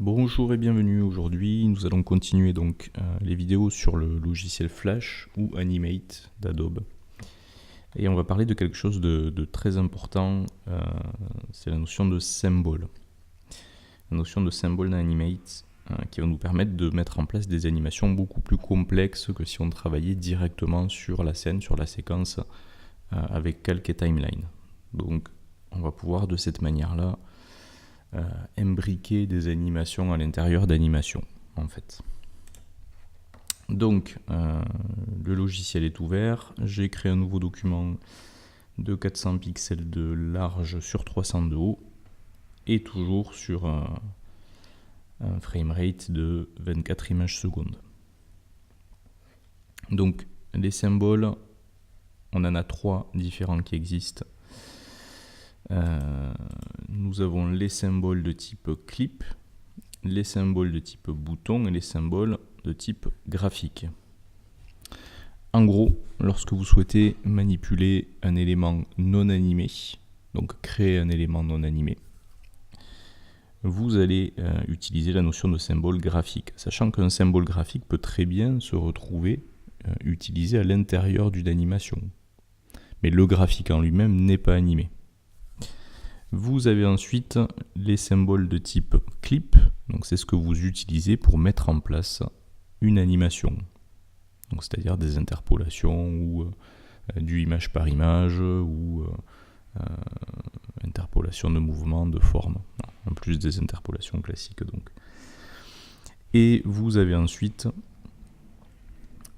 Bonjour et bienvenue. Aujourd'hui, nous allons continuer donc les vidéos sur le logiciel Flash ou Animate d'Adobe. Et on va parler de quelque chose de très important, c'est la notion de symbole. La notion de symbole dans Animate qui va nous permettre de mettre en place des animations beaucoup plus complexes que si on travaillait directement sur la scène, sur la séquence avec Calc et Timeline. Donc on va pouvoir de cette manière-là imbriquer des animations à l'intérieur d'animations en fait. Donc le logiciel est ouvert, j'ai créé un nouveau document de 400 pixels de large sur 300 de haut et toujours sur un framerate de 24 images secondes. Donc les symboles, on en a 3 différents qui existent. Nous avons les symboles de type clip, les symboles de type bouton et les symboles de type graphique. En gros, lorsque vous souhaitez manipuler un élément non animé, donc créer un élément non animé, vous allez utiliser la notion de symbole graphique, sachant qu'un symbole graphique peut très bien se retrouver utilisé à l'intérieur d'une animation. Mais le graphique en lui-même n'est pas animé. Vous avez ensuite les symboles de type clip, donc c'est ce que vous utilisez pour mettre en place une animation. Donc c'est-à-dire des interpolations ou du image par image ou interpolation de mouvement, de forme, en plus des interpolations classiques donc. Et vous avez ensuite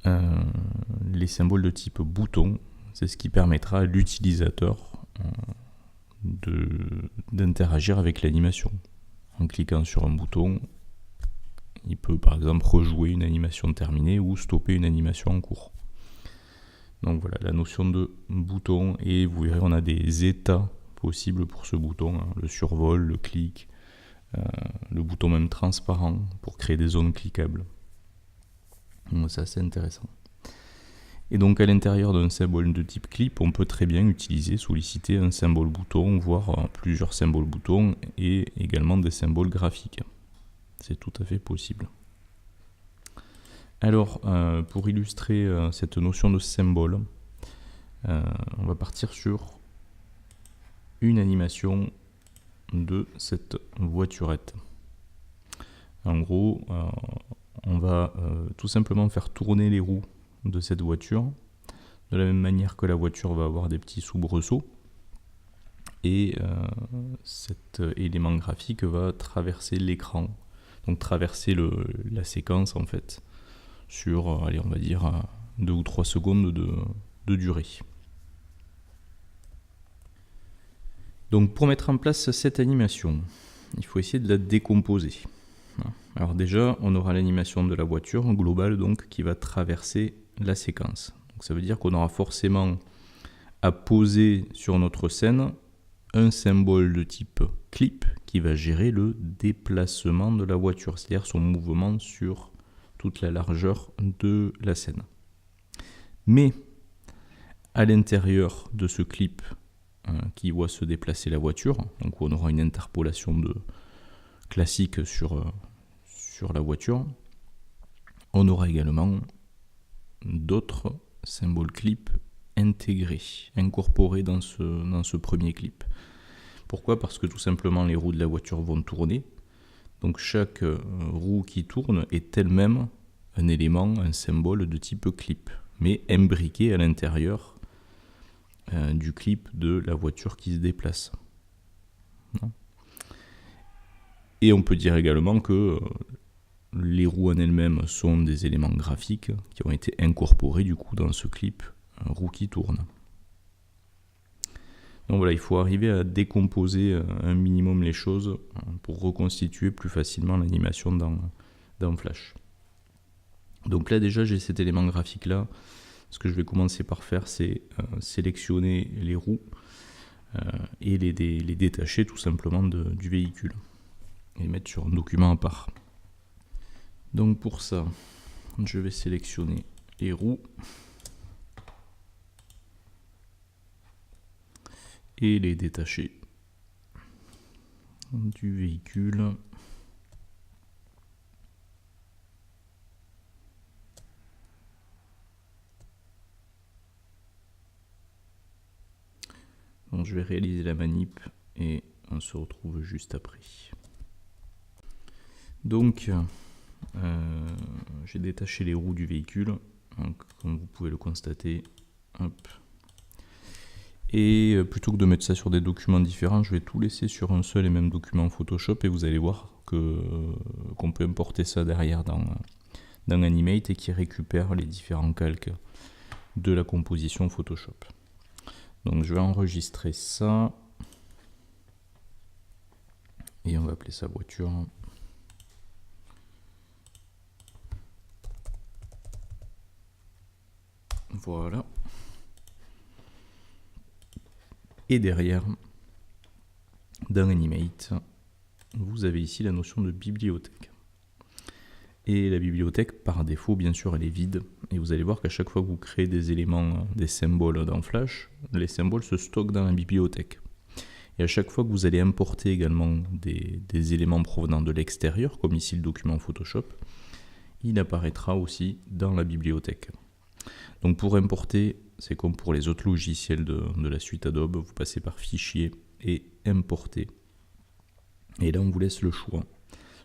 les symboles de type bouton, c'est ce qui permettra à l'utilisateur d'interagir avec l'animation. En cliquant sur un bouton, il peut par exemple rejouer une animation terminée ou stopper une animation en cours. Donc voilà la notion de bouton, et vous verrez on a des états possibles pour ce bouton, hein, le survol, le clic, le bouton même transparent pour créer des zones cliquables. Donc c'est assez intéressant. Et donc à l'intérieur d'un symbole de type clip, on peut très bien solliciter un symbole bouton, voire plusieurs symboles boutons et également des symboles graphiques. C'est tout à fait possible. Alors pour illustrer cette notion de symbole, on va partir sur une animation de cette voiturette. En gros, on va tout simplement faire tourner les roues de cette voiture, de la même manière que la voiture va avoir des petits soubresauts, et cet élément graphique va traverser l'écran, donc traverser la séquence en fait, sur, allez, on va dire 2 ou 3 secondes de durée. Donc pour mettre en place cette animation, il faut essayer de la décomposer. Alors déjà, on aura l'animation de la voiture globale donc qui va traverser la séquence. Donc ça veut dire qu'on aura forcément à poser sur notre scène un symbole de type clip qui va gérer le déplacement de la voiture, c'est-à-dire son mouvement sur toute la largeur de la scène. Mais à l'intérieur de ce clip qui voit se déplacer la voiture, donc on aura une interpolation classique sur la voiture, on aura également d'autres symboles clip incorporés dans ce premier clip. Pourquoi ? Parce que tout simplement les roues de la voiture vont tourner. Donc chaque roue qui tourne est elle-même un élément, un symbole de type clip, mais imbriqué à l'intérieur du clip de la voiture qui se déplace. Et on peut dire également que les roues en elles-mêmes sont des éléments graphiques qui ont été incorporés du coup dans ce clip roue qui tourne. Donc voilà, il faut arriver à décomposer un minimum les choses pour reconstituer plus facilement l'animation dans Flash. Donc là déjà j'ai cet élément graphique là. Ce que je vais commencer par faire, c'est sélectionner les roues et les détacher tout simplement du véhicule et les mettre sur un document à part. Donc pour ça, je vais sélectionner les roues et les détacher du véhicule. Donc je vais réaliser la manip et on se retrouve juste après. Donc j'ai détaché les roues du véhicule, donc, comme vous pouvez le constater. Hop. Et plutôt que de mettre ça sur des documents différents, je vais tout laisser sur un seul et même document Photoshop et vous allez voir qu'on peut importer ça derrière dans Animate et qui récupère les différents calques de la composition Photoshop. Donc je vais enregistrer ça et on va appeler ça voiture. Voilà. Et derrière, dans Animate, vous avez ici la notion de bibliothèque. Et la bibliothèque, par défaut, bien sûr, elle est vide. Et vous allez voir qu'à chaque fois que vous créez des éléments, des symboles dans Flash, les symboles se stockent dans la bibliothèque. Et à chaque fois que vous allez importer également des éléments provenant de l'extérieur, comme ici le document Photoshop, il apparaîtra aussi dans la bibliothèque. Donc pour importer, c'est comme pour les autres logiciels de la suite Adobe, vous passez par Fichier et Importer. Et là, on vous laisse le choix,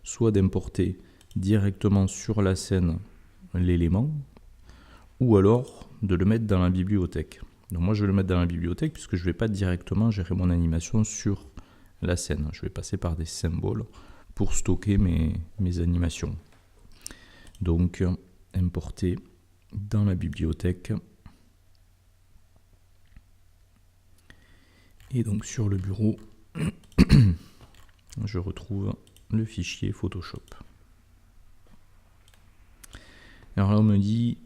soit d'importer directement sur la scène l'élément, ou alors de le mettre dans la bibliothèque. Donc moi, je vais le mettre dans la bibliothèque puisque je ne vais pas directement gérer mon animation sur la scène. Je vais passer par des symboles pour stocker mes animations. Donc, importer dans la bibliothèque. Et donc sur le bureau, je retrouve le fichier Photoshop. Alors là on me dit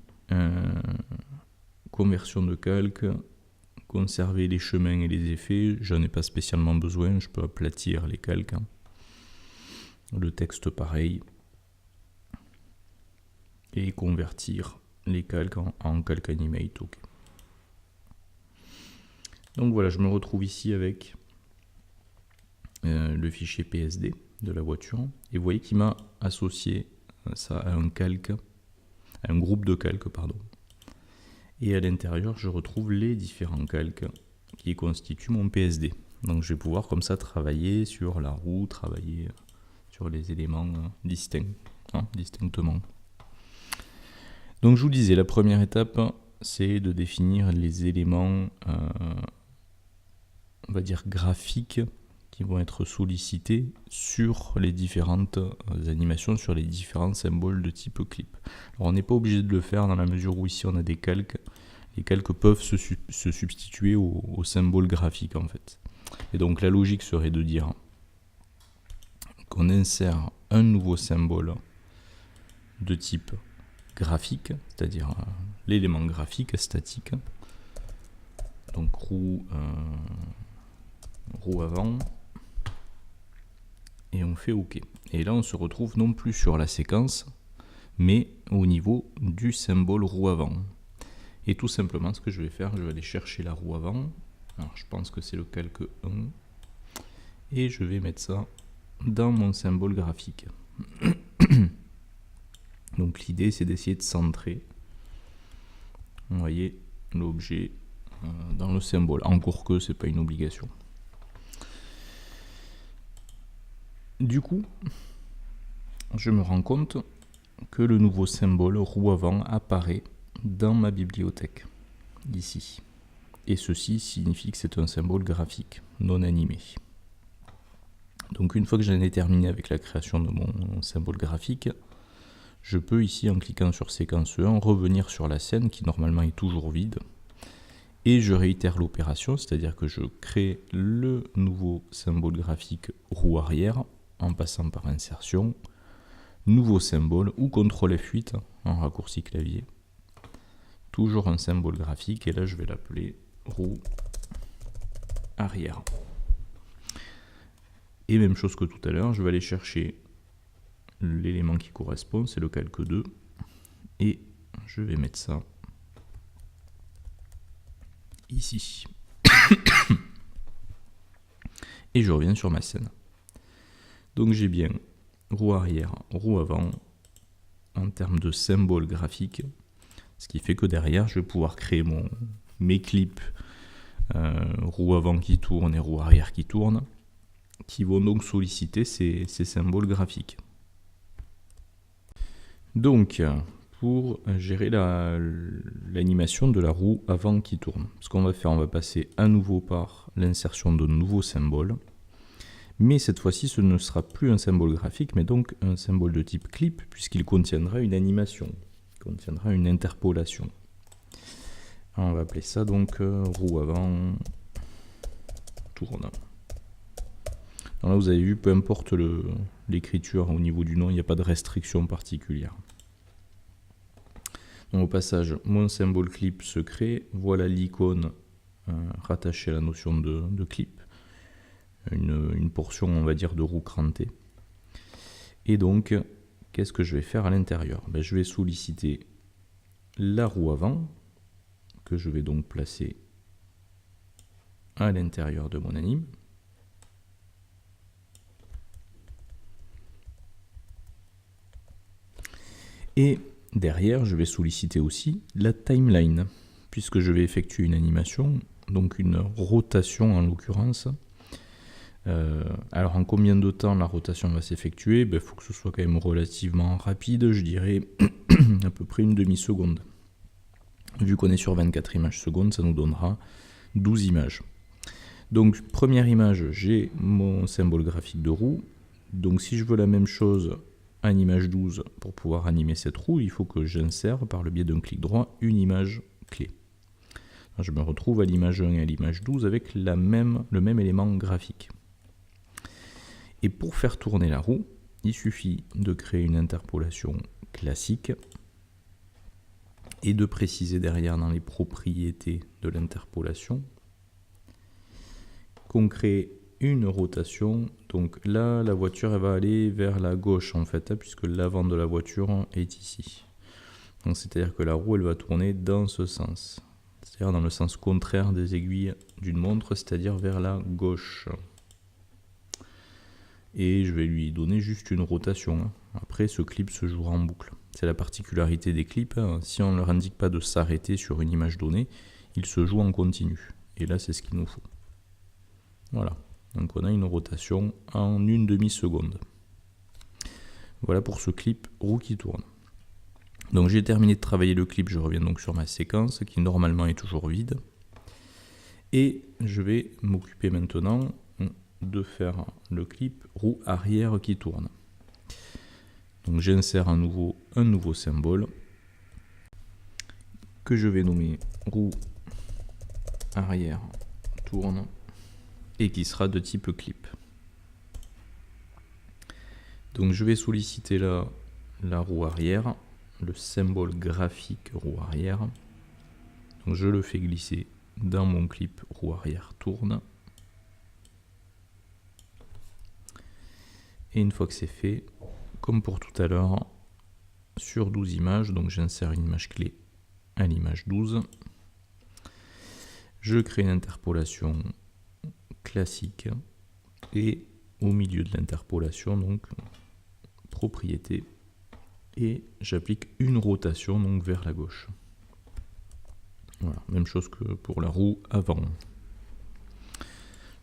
conversion de calque, conserver les chemins et les effets, j'en ai pas spécialement besoin, je peux aplatir les calques. Le texte pareil. Et convertir les calques en calque animate. OK. Donc voilà, je me retrouve ici avec le fichier PSD de la voiture. Et vous voyez qu'il m'a associé ça à un calque, à un groupe de calques, pardon. Et à l'intérieur, je retrouve les différents calques qui constituent mon PSD. Donc je vais pouvoir comme ça travailler sur la roue, travailler sur les éléments distincts, distinctement. Donc je vous disais, la première étape, c'est de définir les éléments, on va dire graphiques, qui vont être sollicités sur les différentes animations, sur les différents symboles de type clip. Alors on n'est pas obligé de le faire dans la mesure où ici on a des calques. Les calques peuvent se substituer aux symboles graphiques en fait. Et donc la logique serait de dire qu'on insère un nouveau symbole de type graphique, c'est-à-dire l'élément graphique statique. Donc roue avant. Et on fait OK. Et là, on se retrouve non plus sur la séquence, mais au niveau du symbole roue avant. Et tout simplement, ce que je vais faire, je vais aller chercher la roue avant. Alors, je pense que c'est le calque 1. Et je vais mettre ça dans mon symbole graphique. Donc, l'idée, c'est d'essayer de centrer, vous voyez, l'objet dans le symbole. Encore que, ce n'est pas une obligation. Du coup, je me rends compte que le nouveau symbole roue avant apparaît dans ma bibliothèque, ici. Et ceci signifie que c'est un symbole graphique, non animé. Donc une fois que j'en ai terminé avec la création de mon symbole graphique, je peux ici, en cliquant sur séquence 1, revenir sur la scène qui normalement est toujours vide. Et je réitère l'opération, c'est-à-dire que je crée le nouveau symbole graphique roue arrière, en passant par insertion, nouveau symbole ou CTRL F8 en raccourci clavier. Toujours un symbole graphique et là je vais l'appeler roue arrière. Et même chose que tout à l'heure, je vais aller chercher l'élément qui correspond, c'est le calque 2 et je vais mettre ça ici. Et je reviens sur ma scène. Donc j'ai bien roue arrière, roue avant en termes de symbole graphique, ce qui fait que derrière je vais pouvoir créer mes clips roue avant qui tourne et roue arrière qui tourne, qui vont donc solliciter ces symboles graphiques. Donc, pour gérer l'animation de la roue avant qui tourne, ce qu'on va faire, on va passer à nouveau par l'insertion de nouveaux symboles. Mais cette fois-ci, ce ne sera plus un symbole graphique, mais donc un symbole de type clip, puisqu'il contiendra une animation, contiendra une interpolation. On va appeler ça donc roue avant tourne. Alors là, vous avez vu, peu importe l'écriture au niveau du nom, il n'y a pas de restriction particulière. Donc, au passage, mon symbole clip se crée. Voilà l'icône rattachée à la notion de clip. Une portion, on va dire, de roue crantée. Et donc, qu'est-ce que je vais faire à l'intérieur? Je vais solliciter la roue avant, que je vais donc placer à l'intérieur de mon anime. Et derrière, je vais solliciter aussi la timeline, puisque je vais effectuer une animation, donc une rotation en l'occurrence. Alors en combien de temps la rotation va s'effectuer? Il faut que ce soit quand même relativement rapide, je dirais à peu près une demi-seconde. Vu qu'on est sur 24 images secondes, ça nous donnera 12 images. Donc première image, j'ai mon symbole graphique de roue. Donc si je veux la même chose en image 12 pour pouvoir animer cette roue, il faut que j'insère par le biais d'un clic droit une image clé. Alors, je me retrouve à l'image 1 et à l'image 12 avec le même élément graphique. Et pour faire tourner la roue, il suffit de créer une interpolation classique et de préciser derrière dans les propriétés de l'interpolation qu'on crée une rotation. Donc là, la voiture elle va aller vers la gauche en fait, puisque l'avant de la voiture est ici. Donc c'est-à-dire que la roue elle va tourner dans ce sens, c'est-à-dire dans le sens contraire des aiguilles d'une montre, c'est-à-dire vers la gauche. Et je vais lui donner juste une rotation. Après, ce clip se jouera en boucle. C'est la particularité des clips. Si on ne leur indique pas de s'arrêter sur une image donnée, il se joue en continu. Et là, c'est ce qu'il nous faut. Voilà. Donc on a une rotation en une demi-seconde. Voilà pour ce clip roue qui tourne. Donc j'ai terminé de travailler le clip. Je reviens donc sur ma séquence qui normalement est toujours vide. Et je vais m'occuper maintenant de faire le clip roue arrière qui tourne. Donc j'insère un nouveau symbole que je vais nommer roue arrière tourne et qui sera de type clip. Donc je vais solliciter là la roue arrière, le symbole graphique roue arrière. Donc je le fais glisser dans mon clip roue arrière tourne. Et une fois que c'est fait, comme pour tout à l'heure, sur 12 images, donc j'insère une image clé à l'image 12. Je crée une interpolation classique et au milieu de l'interpolation, donc propriété, et j'applique une rotation donc vers la gauche. Voilà, même chose que pour la roue avant.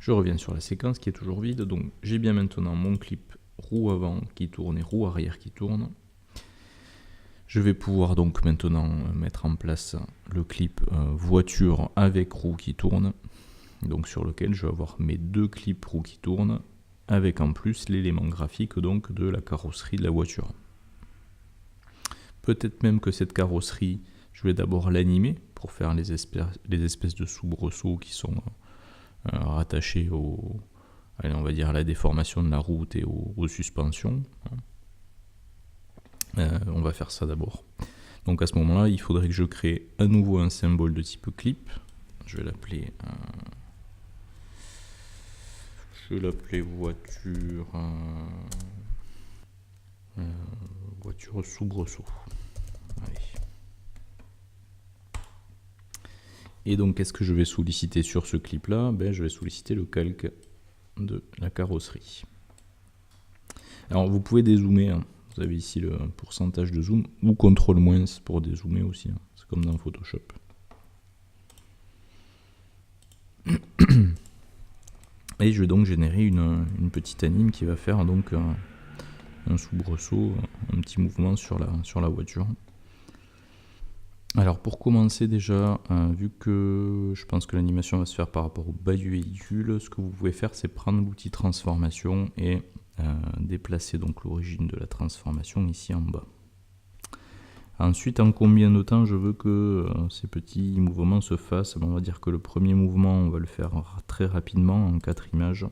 Je reviens sur la séquence qui est toujours vide, donc j'ai bien maintenant mon clip roue avant qui tourne et roue arrière qui tourne. Je vais pouvoir donc maintenant mettre en place le clip voiture avec roue qui tourne, donc sur lequel je vais avoir mes deux clips roue qui tournent, avec en plus l'élément graphique donc de la carrosserie de la voiture. Peut-être même que cette carrosserie, je vais d'abord l'animer pour faire les espèces de soubresauts qui sont rattachés on va dire à la déformation de la route et aux suspensions. On va faire ça d'abord. Donc à ce moment-là, il faudrait que je crée à nouveau un symbole de type clip. Je vais l'appeler voiture voiture soubresaut. Allez. Et donc qu'est-ce que je vais solliciter sur ce clip là? Je vais solliciter le calque de la carrosserie. Alors vous pouvez dézoomer, vous avez ici le pourcentage de zoom, ou CTRL- pour dézoomer aussi, c'est comme dans Photoshop. Et je vais donc générer une petite anime qui va faire donc un soubresaut, un petit mouvement sur la voiture. Alors pour commencer déjà, vu que je pense que l'animation va se faire par rapport au bas du véhicule, ce que vous pouvez faire c'est prendre l'outil transformation et déplacer donc l'origine de la transformation ici en bas. Ensuite, en combien de temps je veux que ces petits mouvements se fassent? On va dire que le premier mouvement, on va le faire très rapidement en 4 images.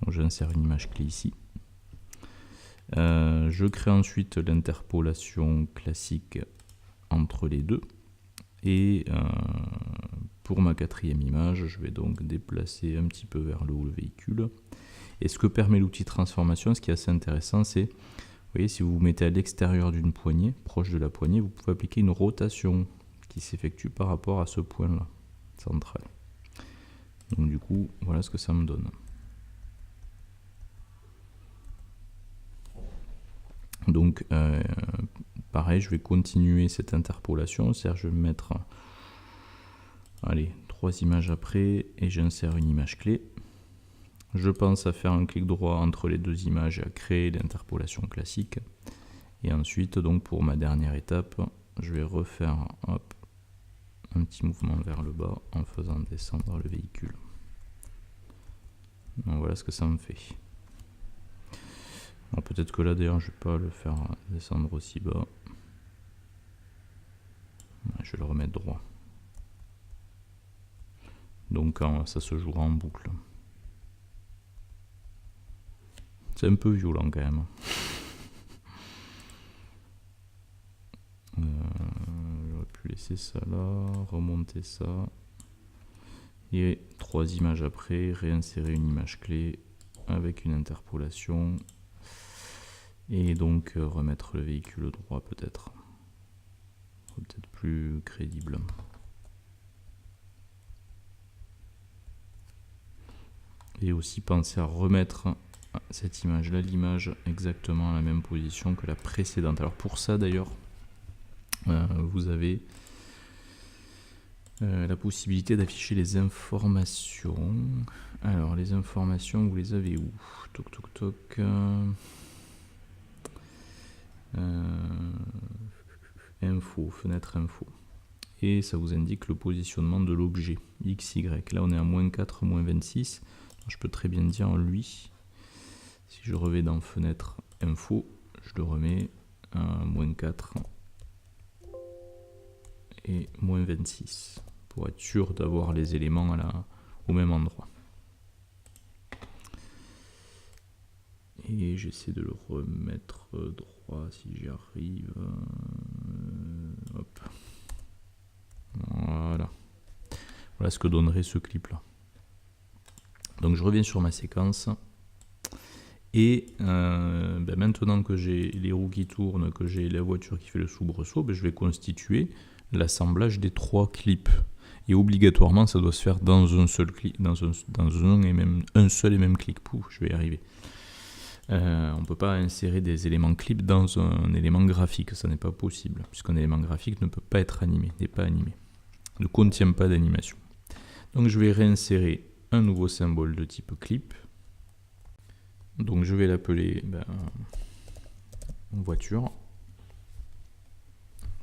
Donc j'insère une image clé ici. Je crée ensuite l'interpolation classique entre les deux. Et pour ma 4e image, je vais donc déplacer un petit peu vers le haut le véhicule. Et ce que permet l'outil transformation, ce qui est assez intéressant, c'est, vous voyez, si vous vous mettez à l'extérieur d'une poignée, proche de la poignée, vous pouvez appliquer une rotation qui s'effectue par rapport à ce point-là, central. Donc du coup, voilà ce que ça me donne. Donc, pareil, je vais continuer cette interpolation, c'est-à-dire je vais mettre, allez, 3 images après, et j'insère une image clé. Je pense à faire un clic droit entre les 2 images et à créer l'interpolation classique. Et ensuite, donc pour ma dernière étape, je vais refaire hop, un petit mouvement vers le bas en faisant descendre le véhicule. Donc voilà ce que ça me fait. Alors peut-être que là d'ailleurs je vais pas le faire descendre aussi bas. Je vais le remettre droit. Donc ça se jouera en boucle. C'est un peu violent quand même. J'aurais pu laisser ça là, remonter ça. Et 3 images après, réinsérer une image clé avec une interpolation. Et donc remettre le véhicule droit peut-être. Peut-être plus crédible. Et aussi penser à remettre cette image-là, l'image exactement à la même position que la précédente. Alors pour ça d'ailleurs, vous avez la possibilité d'afficher les informations. Alors les informations, vous les avez où? Toc toc toc. Info, fenêtre info. Et ça vous indique le positionnement de l'objet XY. Là on est à -4, -26. Je peux très bien dire lui. Si je reviens dans fenêtre info, je le remets à -4 et -26 pour être sûr d'avoir les éléments au même endroit. Et j'essaie de le remettre droit si j'y arrive. Hop. Voilà. Voilà ce que donnerait ce clip là. Donc je reviens sur ma séquence. Et maintenant que j'ai les roues qui tournent, que j'ai la voiture qui fait le soubresaut, je vais constituer l'assemblage des 3 clips. Et obligatoirement, ça doit se faire dans un seul clip, dans un seul et même clic. Pouf, je vais y arriver. On ne peut pas insérer des éléments clips dans un élément graphique, ça n'est pas possible, puisqu'un élément graphique ne peut pas être animé, n'est pas animé, ne contient pas d'animation. Donc je vais réinsérer un nouveau symbole de type clip. Donc je vais l'appeler voiture.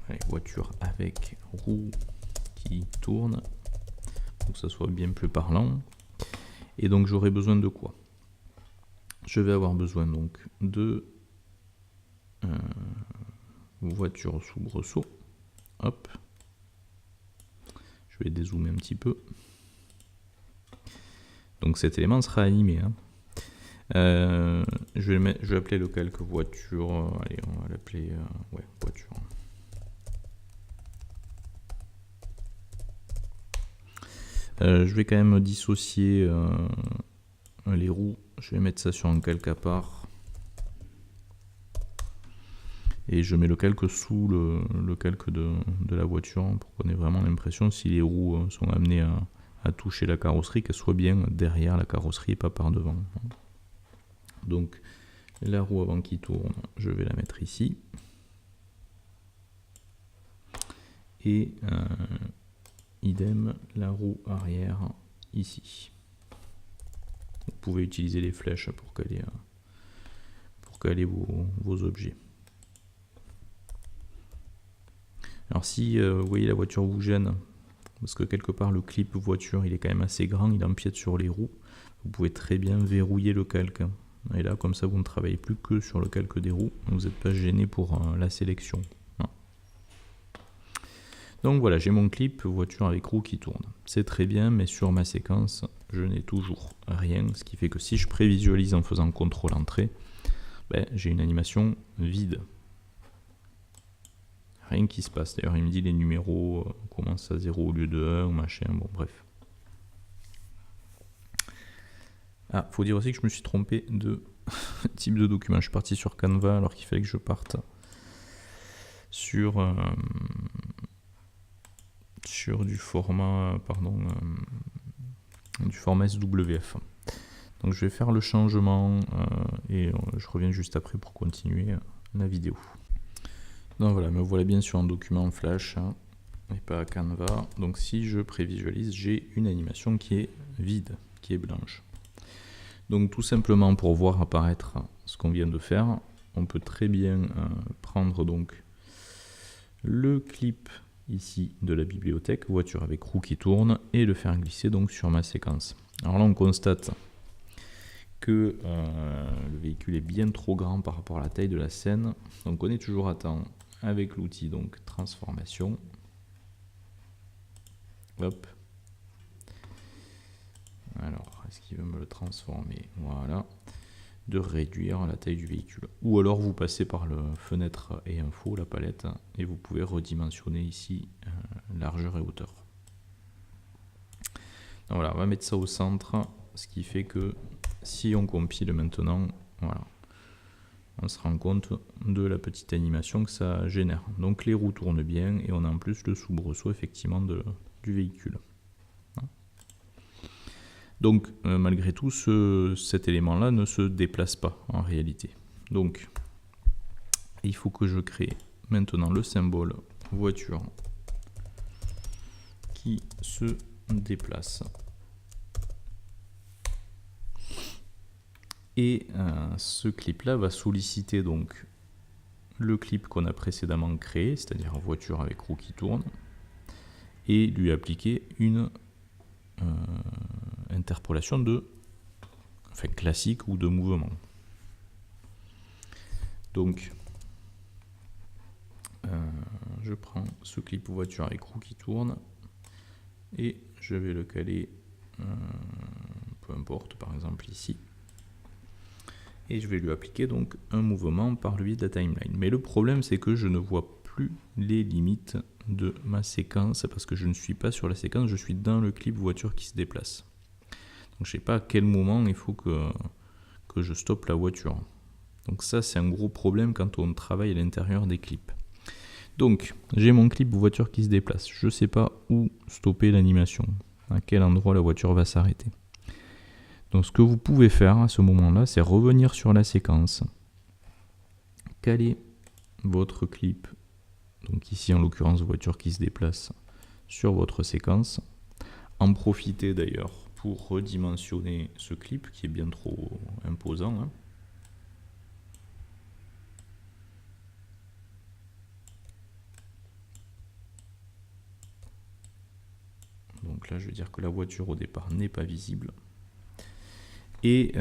Allez, voiture avec roue qui tourne, pour que ça soit bien plus parlant. Et donc j'aurai besoin de quoi? Je vais avoir besoin donc de voiture soubresaut. Hop. Je vais dézoomer un petit peu. Donc cet élément sera animé. Je vais appeler le calque voiture. Allez, on va l'appeler voiture. Je vais quand même dissocier les roues. Je vais mettre ça sur un calque à part. Et je mets le calque sous le calque de la voiture pour qu'on ait vraiment l'impression, si les roues sont amenées à toucher la carrosserie, qu'elles soient bien derrière la carrosserie et pas par devant. Donc la roue avant qui tourne, je vais la mettre ici. Et idem, la roue arrière ici. pouvez utiliser les flèches pour caler vos objets. Alors si vous voyez la voiture vous gêne, parce que quelque part le clip voiture il est quand même assez grand, il empiète sur les roues, vous pouvez très bien verrouiller le calque. Et là comme ça vous ne travaillez plus que sur le calque des roues, vous n'êtes pas gêné pour la sélection. Non. Donc voilà, j'ai mon clip voiture avec roue qui tourne. C'est très bien, mais sur ma séquence, je n'ai toujours rien, ce qui fait que si je prévisualise en faisant CTRL entrée, j'ai une animation vide. Rien qui se passe. D'ailleurs, il me dit les numéros commencent à 0 au lieu de 1 ou machin. Bon, bref. Ah, faut dire aussi que je me suis trompé de type de document. Je suis parti sur Canva alors qu'il fallait que je parte sur du format, du format SWF. Donc je vais faire le changement et je reviens juste après pour continuer la vidéo. Donc voilà, me voilà bien sur un document Flash et pas à Canva. Donc si je prévisualise, j'ai une animation qui est vide, qui est blanche. Donc tout simplement pour voir apparaître ce qu'on vient de faire, on peut très bien prendre donc le clip ici de la bibliothèque, voiture avec roue qui tourne, et le faire glisser donc sur ma séquence. Alors là on constate que le véhicule est bien trop grand par rapport à la taille de la scène, donc on est toujours à temps avec l'outil donc transformation. Hop. Alors, est-ce qu'il veut me le transformer? Voilà. De réduire la taille du véhicule. Ou alors vous passez par le fenêtre et info, la palette, et vous pouvez redimensionner ici largeur et hauteur. Donc voilà, on va mettre ça au centre, ce qui fait que si on compile maintenant, voilà, on se rend compte de la petite animation que ça génère. Donc les roues tournent bien et on a en plus le soubresaut effectivement du véhicule. Donc malgré tout, cet élément-là ne se déplace pas en réalité. Donc il faut que je crée maintenant le symbole voiture qui se déplace. Et ce clip-là va solliciter donc le clip qu'on a précédemment créé, c'est-à-dire voiture avec roue qui tourne, et lui appliquer une interpolation classique ou de mouvement. Donc je prends ce clip voiture avec roue qui tourne et je vais le caler peu importe, par exemple ici, et je vais lui appliquer donc un mouvement par le biais de la timeline. Mais le problème c'est que je ne vois plus les limites de ma séquence parce que je ne suis pas sur la séquence, je suis dans le clip voiture qui se déplace. Donc je ne sais pas à quel moment il faut que je stoppe la voiture. Donc ça c'est un gros problème quand on travaille à l'intérieur des clips. Donc j'ai mon clip voiture qui se déplace, je ne sais pas où stopper l'animation, à quel endroit la voiture va s'arrêter. Donc ce que vous pouvez faire à ce moment-là, c'est revenir sur la séquence, caler votre clip, donc ici en l'occurrence voiture qui se déplace, sur votre séquence, en profiter d'ailleurs pour redimensionner ce clip qui est bien trop imposant. Hein. Donc là je veux dire que la voiture au départ n'est pas visible. Et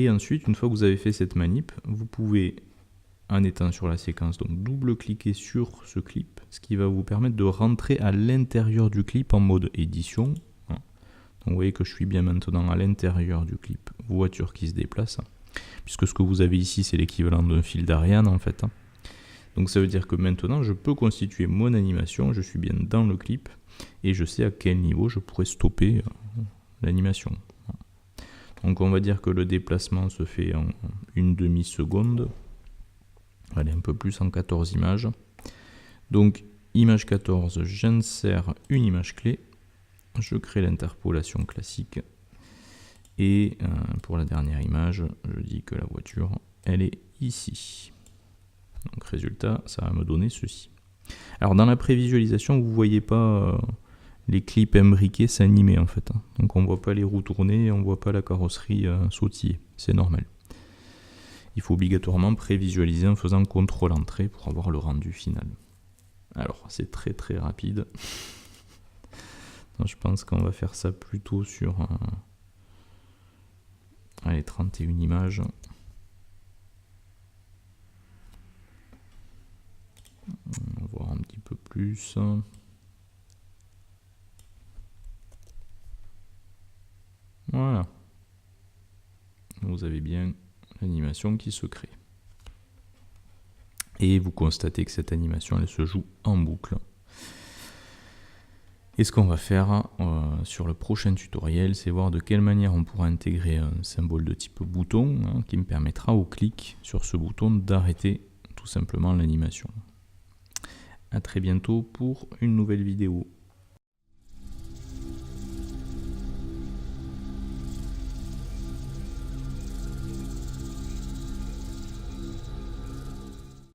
ensuite, une fois que vous avez fait cette manip, vous pouvez, en étant sur la séquence, donc double-cliquer sur ce clip, ce qui va vous permettre de rentrer à l'intérieur du clip en mode édition. Donc vous voyez que je suis bien maintenant à l'intérieur du clip voiture qui se déplace, puisque ce que vous avez ici, c'est l'équivalent d'un fil d'Ariane en fait. Donc ça veut dire que maintenant, je peux constituer mon animation, je suis bien dans le clip, et je sais à quel niveau je pourrais stopper l'animation. Donc on va dire que le déplacement se fait en une demi-seconde. Allez, un peu plus, en 14 images. Donc image 14, j'insère une image clé. Je crée l'interpolation classique. Et pour la dernière image, je dis que la voiture, elle est ici. Donc résultat, ça va me donner ceci. Alors dans la prévisualisation, vous ne voyez pas les clips imbriqués s'animer en fait. Donc on voit pas les roues tourner, on voit pas la carrosserie sautiller, c'est normal. Il faut obligatoirement prévisualiser en faisant CTRL-Entrée pour avoir le rendu final. Alors c'est très très rapide. Donc, je pense qu'on va faire ça plutôt sur allez, 31 images. On va voir un petit peu plus. Voilà. Vous avez bien l'animation qui se crée. Et vous constatez que cette animation, elle se joue en boucle. Et ce qu'on va faire sur le prochain tutoriel, c'est voir de quelle manière on pourra intégrer un symbole de type bouton qui me permettra au clic sur ce bouton d'arrêter tout simplement l'animation. A très bientôt pour une nouvelle vidéo.